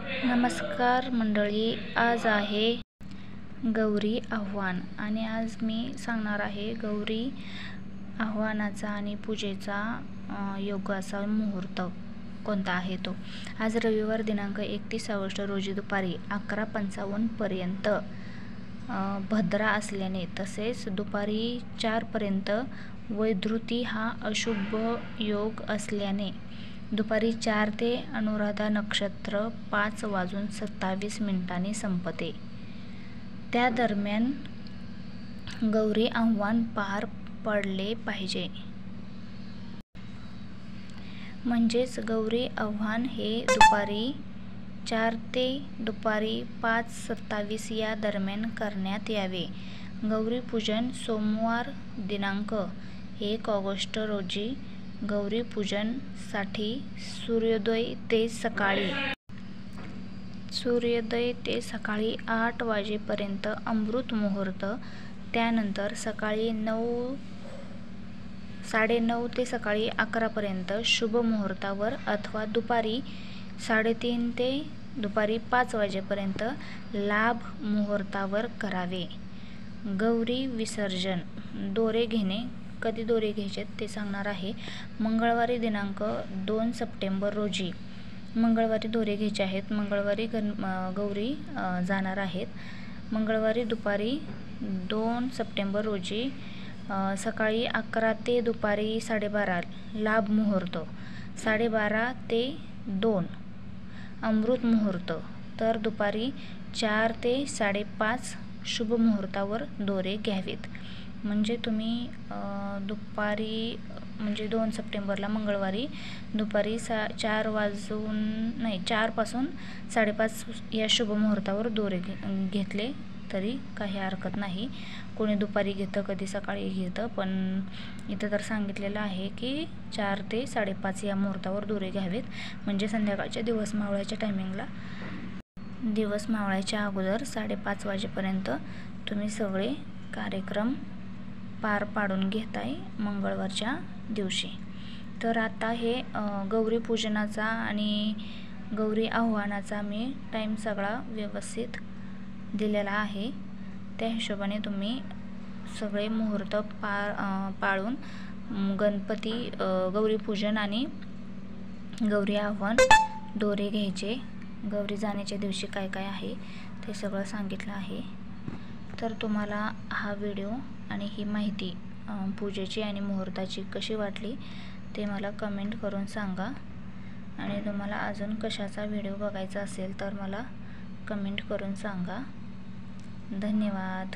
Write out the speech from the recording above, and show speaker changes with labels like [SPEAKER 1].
[SPEAKER 1] नमस्कार मंडळी, आज आहे गौरी आव्हान आणि आज मी सांगणार आहे गौरी आव्हानाचा आणि पूजेचा योगाचा मुहूर्त कोणता आहे तो। आज रविवार दिनांक 31 ऑगस्ट रोजी दुपारी 11:55 पर्यंत भद्रा असल्याने तसेच दुपारी 4 पर्यंत वैधृती हा अशुभ योग असल्याने दुपारी 4 ते अनुराधा नक्षत्र 5:27 संपते। त्या दरम्यान गौरी आव्हान पार पडले पाहिजे। म्हणजेच गौरी आव्हान हे दुपारी 4 ते दुपारी 5:27 या दरम्यान करण्यात यावे। गौरी पूजन सोमवार दिनांक 1 ऑगस्ट रोजी गौरी पूजन साठी सूर्योदय ते सकाळी 8 वाजेपर्यंत अमृत मुहूर्त, त्यानंतर सकाळी 9:30 ते सकाळी 11 पर्यंत शुभ मुहूर्तावर अथवा दुपारी 3:30 ते दुपारी 5 वाजेपर्यंत लाभ मुहूर्तावर करावे। गौरी विसर्जन दोरे घेणे, कधी दोरे घ्यायचे ते सांगणार आहे। मंगळवारी दिनांक 2 सप्टेंबर रोजी मंगळवारी दोरे घ्यायचे आहेत। मंगळवारी गौरी जाणार आहेत। मंगळवारी दुपारी 2 सप्टेंबर रोजी सकाळी 11 ते दुपारी 12:30 लाभ मुहूर्त, 12:30 ते 2 अमृत मुहूर्त, तर दुपारी 4 ते 5:30 शुभ मुहूर्तावर दोरे घ्यावेत। म्हणजे तुम्ही दुपारी 2 सप्टेंबरला मंगळवारी दुपारी 4 पासून 5:30 या शुभ मुहूर्तावर दोरे घेतले तरी काही हरकत नाही। कोणी दुपारी घेतं, कधी सकाळी घेतं, पण इथं तर सांगितलेलं आहे की 4 ते 5:30 या मुहूर्तावर दोरे घ्यावेत। म्हणजे संध्याकाळच्या दिवस मावळायच्या अगोदर 5:30 वाजेपर्यंत तुम्ही सगळे कार्यक्रम पार पाडून घेताय मंगळवारच्या दिवशी। तर आता हे गौरी पूजनाचा आणि गौरी आव्हानाचा मी टाईम सगळा व्यवस्थित दिलेला आहे। त्या हिशोबाने तुम्ही सगळे मुहूर्त पाळून गौरी पूजन आणि गौरी आव्हान दोरे घ्यायचे। गौरी जाण्याच्या दिवशी काय काय आहे ते सगळं सांगितलं आहे। तर तुम्हाला हा व्हिडिओ आणि ही माहिती पूजेची आणि मुहूर्ताची कशी वाटली ते मला कमेंट करून सांगा। आणि तुम्हाला अजून कशाचा व्हिडिओ बघायचा असेल तर मला कमेंट करून सांगा। धन्यवाद।